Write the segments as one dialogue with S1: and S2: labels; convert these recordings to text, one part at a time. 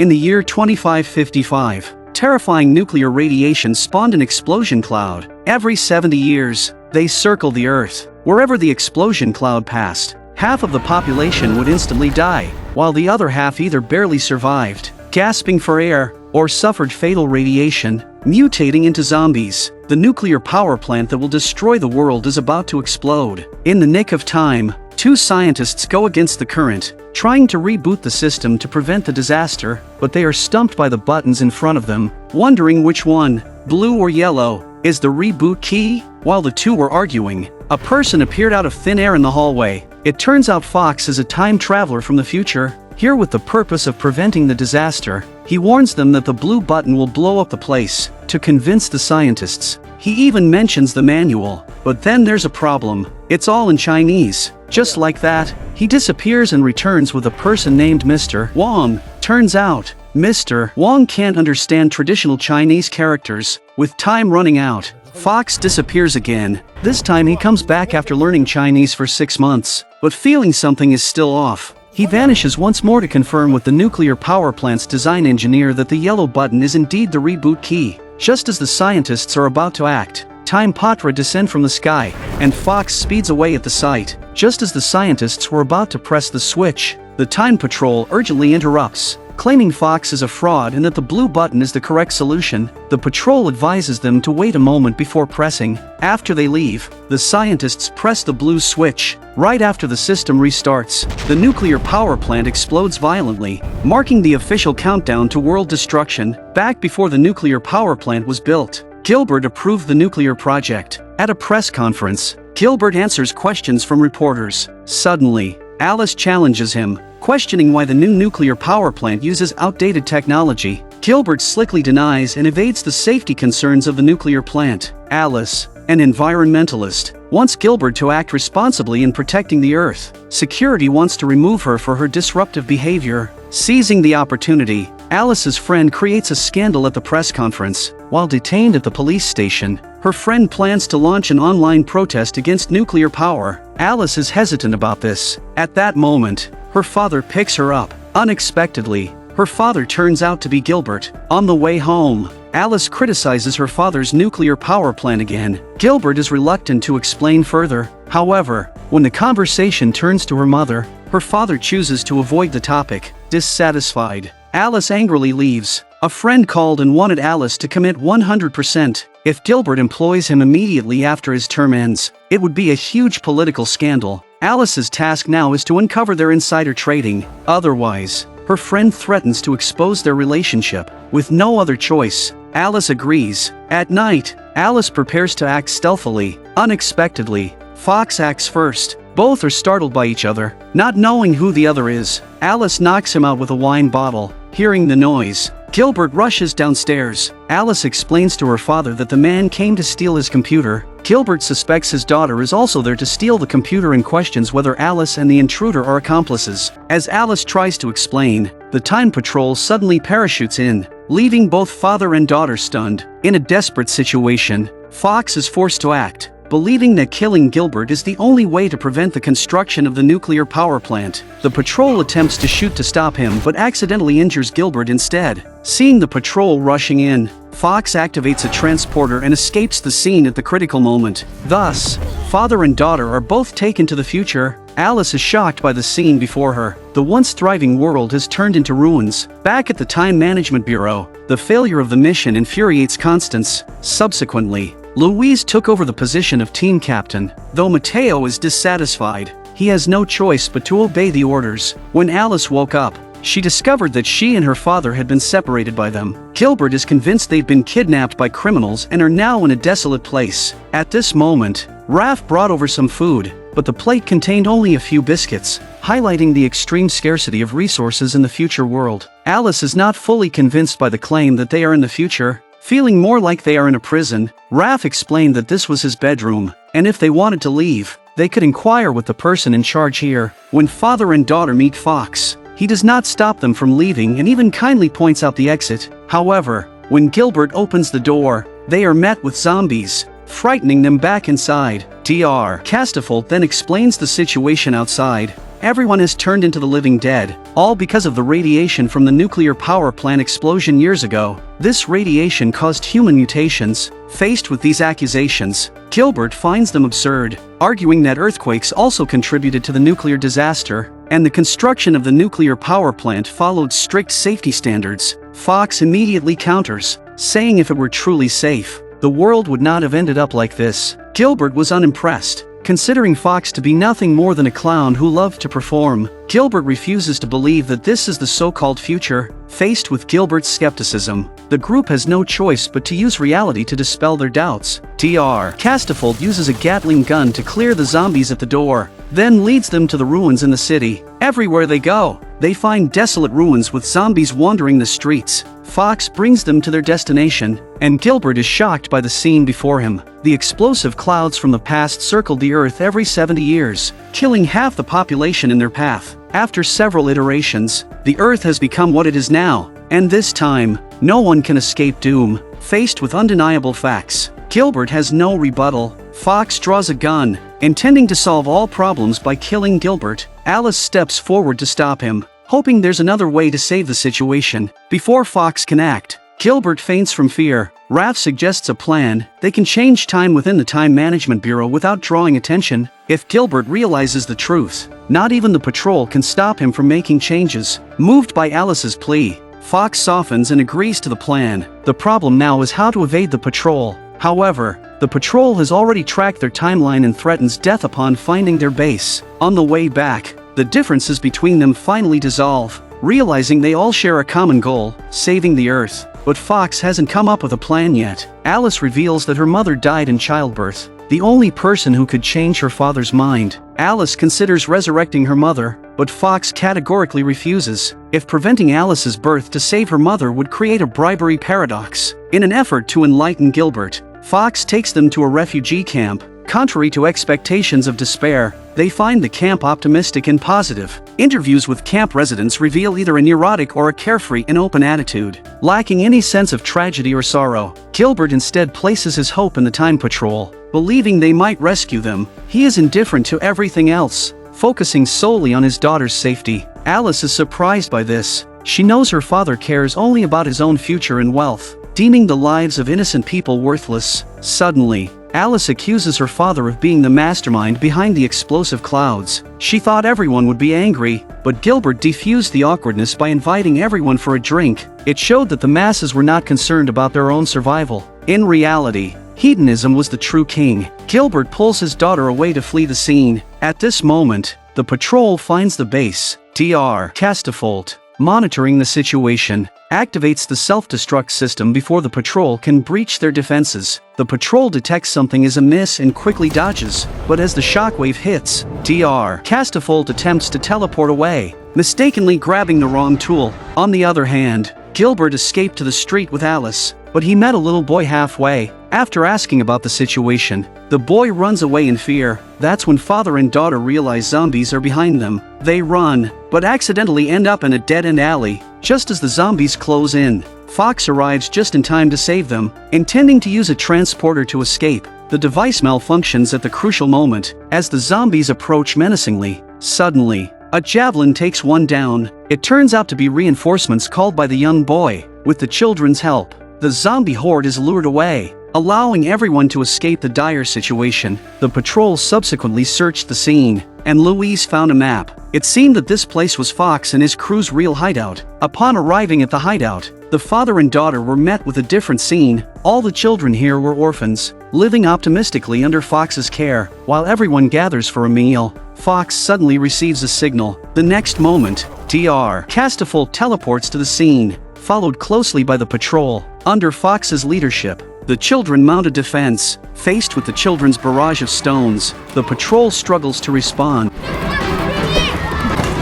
S1: In the year 2555, terrifying nuclear radiation spawned an explosion cloud. Every 70 years, they circle the Earth. Wherever the explosion cloud passed, half of the population would instantly die, while the other half either barely survived, gasping for air, or suffered fatal radiation, mutating into zombies. The nuclear power plant that will destroy the world is about to explode. In the nick of time, two scientists go against the current, trying to reboot the system to prevent the disaster, but they are stumped by the buttons in front of them, wondering which one, blue or yellow, is the reboot key. While the two were arguing, a person appeared out of thin air in the hallway. It turns out Fox is a time traveler from the future, here with the purpose of preventing the disaster. He warns them that the blue button will blow up the place, to convince the scientists. He even mentions the manual, but then there's a problem. It's all in Chinese. Just like that, he disappears and returns with a person named Mr. Wong. Turns out, Mr. Wong can't understand traditional Chinese characters. With time running out, Fox disappears again. This time he comes back after learning Chinese for 6 months, but feeling something is still off. He vanishes once more to confirm with the nuclear power plant's design engineer that the yellow button is indeed the reboot key. Just as the scientists are about to act, Time Patra descend from the sky, and Fox speeds away at the sight. Just as the scientists were about to press the switch, the Time Patrol urgently interrupts, claiming Fox is a fraud and that the blue button is the correct solution. The patrol advises them to wait a moment before pressing. After they leave, the scientists press the blue switch. Right after the system restarts, the nuclear power plant explodes violently, marking the official countdown to world destruction. Back before the nuclear power plant was built, Gilbert approved the nuclear project. At a press conference, Gilbert answers questions from reporters. Suddenly, Alice challenges him, questioning why the new nuclear power plant uses outdated technology. Gilbert slickly denies and evades the safety concerns of the nuclear plant. Alice, an environmentalist, wants Gilbert to act responsibly in protecting the Earth. Security wants to remove her for her disruptive behavior. Seizing the opportunity, Alice's friend creates a scandal at the press conference. While detained at the police station, her friend plans to launch an online protest against nuclear power. Alice is hesitant about this. At that moment, her father picks her up. Unexpectedly, her father turns out to be Gilbert. On the way home, Alice criticizes her father's nuclear power plant again. Gilbert is reluctant to explain further. However, when the conversation turns to her mother, her father chooses to avoid the topic. Dissatisfied, Alice angrily leaves. A friend called and wanted Alice to commit 100%. If Gilbert employs him immediately after his term ends, it would be a huge political scandal. Alice's task now is to uncover their insider trading. Otherwise, her friend threatens to expose their relationship. With no other choice, Alice agrees. At night, Alice prepares to act stealthily. Unexpectedly, Fox acts first. Both are startled by each other. Not knowing who the other is, Alice knocks him out with a wine bottle. Hearing the noise, Gilbert rushes downstairs. Alice explains to her father that the man came to steal his computer. Gilbert suspects his daughter is also there to steal the computer and questions whether Alice and the intruder are accomplices. As Alice tries to explain, the Time Patrol suddenly parachutes in, leaving both father and daughter stunned. In a desperate situation, Fox is forced to act, believing that killing Gilbert is the only way to prevent the construction of the nuclear power plant. The patrol attempts to shoot to stop him but accidentally injures Gilbert instead. Seeing the patrol rushing in, Fox activates a transporter and escapes the scene at the critical moment. Thus, father and daughter are both taken to the future. Alice is shocked by the scene before her. The once thriving world has turned into ruins. Back at the Time Management Bureau, the failure of the mission infuriates Constance. Subsequently, Louise took over the position of team captain. Though Mateo is dissatisfied, he has no choice but to obey the orders. When Alice woke up, she discovered that she and her father had been separated by them. Gilbert is convinced they've been kidnapped by criminals and are now in a desolate place. At this moment, Raph brought over some food, but the plate contained only a few biscuits, highlighting the extreme scarcity of resources in the future world. Alice is not fully convinced by the claim that they are in the future. Feeling more like they are in a prison, Raph explained that this was his bedroom, and if they wanted to leave, they could inquire with the person in charge here. When father and daughter meet Fox, he does not stop them from leaving and even kindly points out the exit. However, when Gilbert opens the door, they are met with zombies. frightening them back inside. Catastrophe then explains the situation outside. Everyone has turned into the living dead, all because of the radiation from the nuclear power plant explosion years ago. This radiation caused human mutations. Faced with these accusations, Gilbert finds them absurd, arguing that earthquakes also contributed to the nuclear disaster, and the construction of the nuclear power plant followed strict safety standards. Fox immediately counters, saying if it were truly safe, the world would not have ended up like this. Gilbert was unimpressed, considering Fox to be nothing more than a clown who loved to perform. Gilbert refuses to believe that this is the so-called future. Faced with Gilbert's skepticism, the group has no choice but to use reality to dispel their doubts. Catastrophe uses a Gatling gun to clear the zombies at the door, then leads them to the ruins in the city. Everywhere they go, they find desolate ruins with zombies wandering the streets. Fox brings them to their destination, and Gilbert is shocked by the scene before him. The explosive clouds from the past circled the Earth every 70 years, killing half the population in their path. After several iterations, the Earth has become what it is now, and this time, no one can escape doom. Faced with undeniable facts, Gilbert has no rebuttal. Fox draws a gun, intending to solve all problems by killing Gilbert. Alice steps forward to stop him, hoping there's another way to save the situation. Before Fox can act, Gilbert faints from fear. Raph suggests a plan. They can change time within the Time Management Bureau without drawing attention. If Gilbert realizes the truth, not even the patrol can stop him from making changes. Moved by Alice's plea, Fox softens and agrees to the plan. The problem now is how to evade the patrol. However, the patrol has already tracked their timeline and threatens death upon finding their base. On the way back, the differences between them finally dissolve, realizing they all share a common goal, saving the Earth. But Fox hasn't come up with a plan yet. Alice reveals that her mother died in childbirth, the only person who could change her father's mind. Alice considers resurrecting her mother, but Fox categorically refuses. If preventing Alice's birth to save her mother would create a bribery paradox. In an effort to enlighten Gilbert, Fox takes them to a refugee camp. Contrary to expectations of despair, they find the camp optimistic and positive. Interviews with camp residents reveal either a neurotic or a carefree and open attitude, lacking any sense of tragedy or sorrow. Gilbert instead places his hope in the Time Patrol, believing they might rescue them. He is indifferent to everything else, focusing solely on his daughter's safety. Alice is surprised by this. She knows her father cares only about his own future and wealth, deeming the lives of innocent people worthless. Suddenly, Alice accuses her father of being the mastermind behind the explosive clouds. She thought everyone would be angry, but Gilbert defused the awkwardness by inviting everyone for a drink. It showed that the masses were not concerned about their own survival. In reality, hedonism was the true king. Gilbert pulls his daughter away to flee the scene. At this moment, the patrol finds the base. Catastrophe, monitoring the situation, activates the self-destruct system before the patrol can breach their defenses. The patrol detects something is amiss and quickly dodges, but as the shockwave hits, Catastrophe attempts to teleport away, mistakenly grabbing the wrong tool. On the other hand, Gilbert escaped to the street with Alice, but he met a little boy halfway. After asking about the situation, the boy runs away in fear. That's when father and daughter realize zombies are behind them. They run, but accidentally end up in a dead-end alley. Just as the zombies close in, Fox arrives just in time to save them, intending to use a transporter to escape. The device malfunctions at the crucial moment, as the zombies approach menacingly. Suddenly, a javelin takes one down. It turns out to be reinforcements called by the young boy. With the children's help, the zombie horde is lured away, allowing everyone to escape the dire situation. The patrol subsequently searched the scene, and Louise found a map. It seemed that this place was Fox and his crew's real hideout. Upon arriving at the hideout, the father and daughter were met with a different scene. All the children here were orphans, living optimistically under Fox's care. While everyone gathers for a meal, Fox suddenly receives a signal. The next moment, Catastrophe teleports to the scene, followed closely by the patrol. Under Fox's leadership, the children mount a defense. Faced with the children's barrage of stones, the patrol struggles to respond.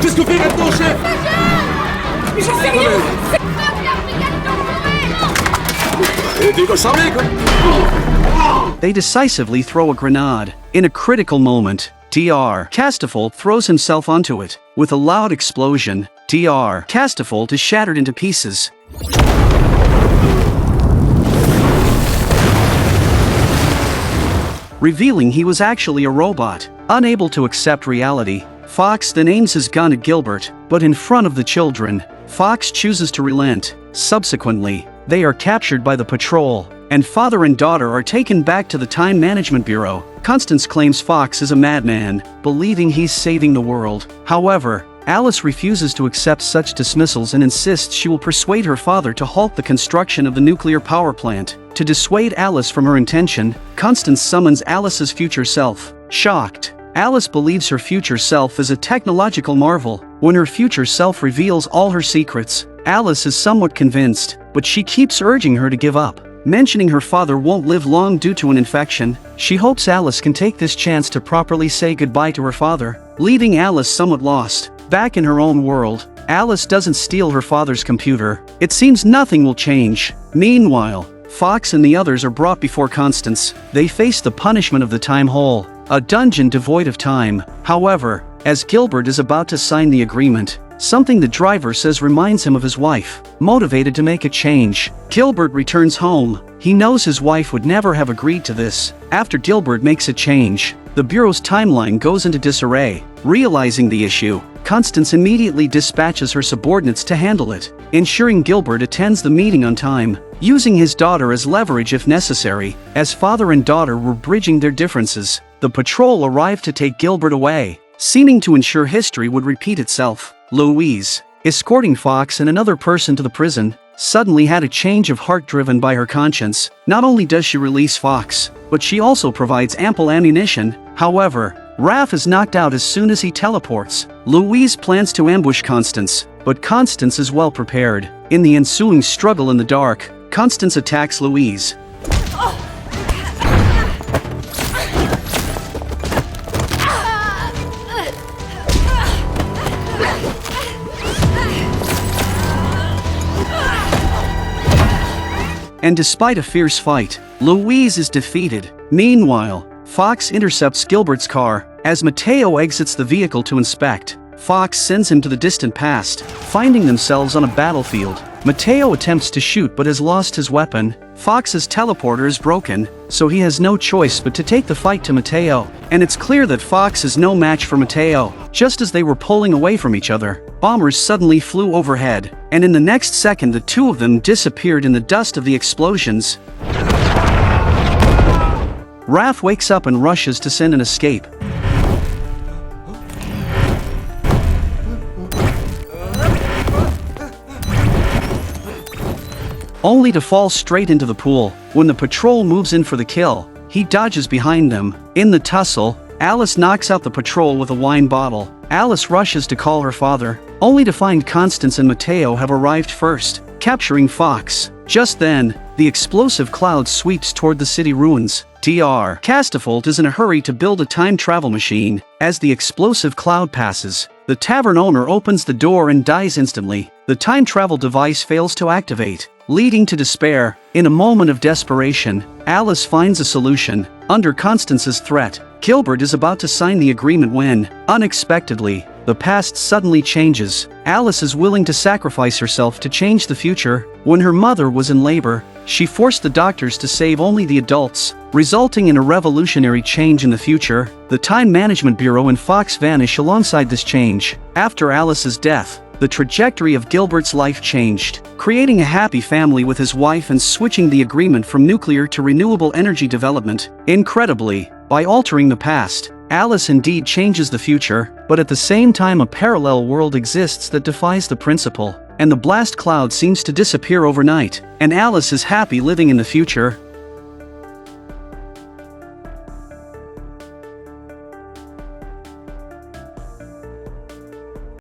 S2: Qu'est-ce qu'on fait maintenant, chef?
S3: Mais j'en sais rien.
S2: Des gosses armés, quoi.
S1: They decisively throw a grenade. In a critical moment, Catastrophe throws himself onto it. With a loud explosion, Catastrophe is shattered into pieces. revealing he was actually a robot. Unable to accept reality, Fox then aims his gun at Gilbert, but in front of the children, Fox chooses to relent. Subsequently, they are captured by the patrol, and father and daughter are taken back to the Time Management Bureau. Constance claims Fox is a madman, believing he's saving the world. However, Alice refuses to accept such dismissals and insists she will persuade her father to halt the construction of the nuclear power plant. To dissuade Alice from her intention, Constance summons Alice's future self. Shocked, Alice believes her future self is a technological marvel. When her future self reveals all her secrets, Alice is somewhat convinced, but she keeps urging her to give up. Mentioning her father won't live long due to an infection, she hopes Alice can take this chance to properly say goodbye to her father, leaving Alice somewhat lost. Back in her own world, Alice doesn't steal her father's computer. It seems nothing will change. Meanwhile, Fox and the others are brought before Constance. They face the punishment of the time hole, a dungeon devoid of time. However, as Gilbert is about to sign the agreement, something the driver says reminds him of his wife. Motivated to make a change, Gilbert returns home. He knows his wife would never have agreed to this. After Gilbert makes a change, the Bureau's timeline goes into disarray. Realizing the issue, Constance immediately dispatches her subordinates to handle it, ensuring Gilbert attends the meeting on time, using his daughter as leverage if necessary. As father and daughter were bridging their differences, the patrol arrived to take Gilbert away, seeming to ensure history would repeat itself. Louise, escorting Fox and another person to the prison, suddenly had a change of heart driven by her conscience. Not only does she release Fox, but she also provides ample ammunition. However, Raph is knocked out as soon as he teleports. Louise plans to ambush Constance, but Constance is well prepared. In the ensuing struggle in the dark, Constance attacks Louise. And despite a fierce fight, Louise is defeated. Meanwhile, Fox intercepts Gilbert's car. As Mateo exits the vehicle to inspect, Fox sends him to the distant past. Finding themselves on a battlefield, Mateo attempts to shoot but has lost his weapon. Fox's teleporter is broken, so he has no choice but to take the fight to Mateo. And it's clear that Fox is no match for Mateo. Just as they were pulling away from each other, bombers suddenly flew overhead, and in the next second the two of them disappeared in the dust of the explosions. Raph wakes up and rushes to send an escape. Only to fall straight into the pool. When the patrol moves in for the kill, he dodges behind them. In the tussle, Alice knocks out the patrol with a wine bottle. Alice rushes to call her father, only to find Constance and Mateo have arrived first, capturing Fox. Just then, the explosive cloud sweeps toward the city ruins. Dr. Catastrophe is in a hurry to build a time travel machine. As the explosive cloud passes, the tavern owner opens the door and dies instantly. The time travel device fails to activate, leading to despair. In a moment of desperation, Alice finds a solution. Under Constance's threat, Gilbert is about to sign the agreement when, unexpectedly, the past suddenly changes. Alice is willing to sacrifice herself to change the future. When her mother was in labor, she forced the doctors to save only the adults, resulting in a revolutionary change in the future. The Time Management Bureau and Fox vanish alongside this change. After Alice's death, the trajectory of Gilbert's life changed, creating a happy family with his wife and switching the agreement from nuclear to renewable energy development. Incredibly, by altering the past, Alice indeed changes the future, but at the same time a parallel world exists that defies the principle, and the blast cloud seems to disappear overnight, and Alice is happy living in the future.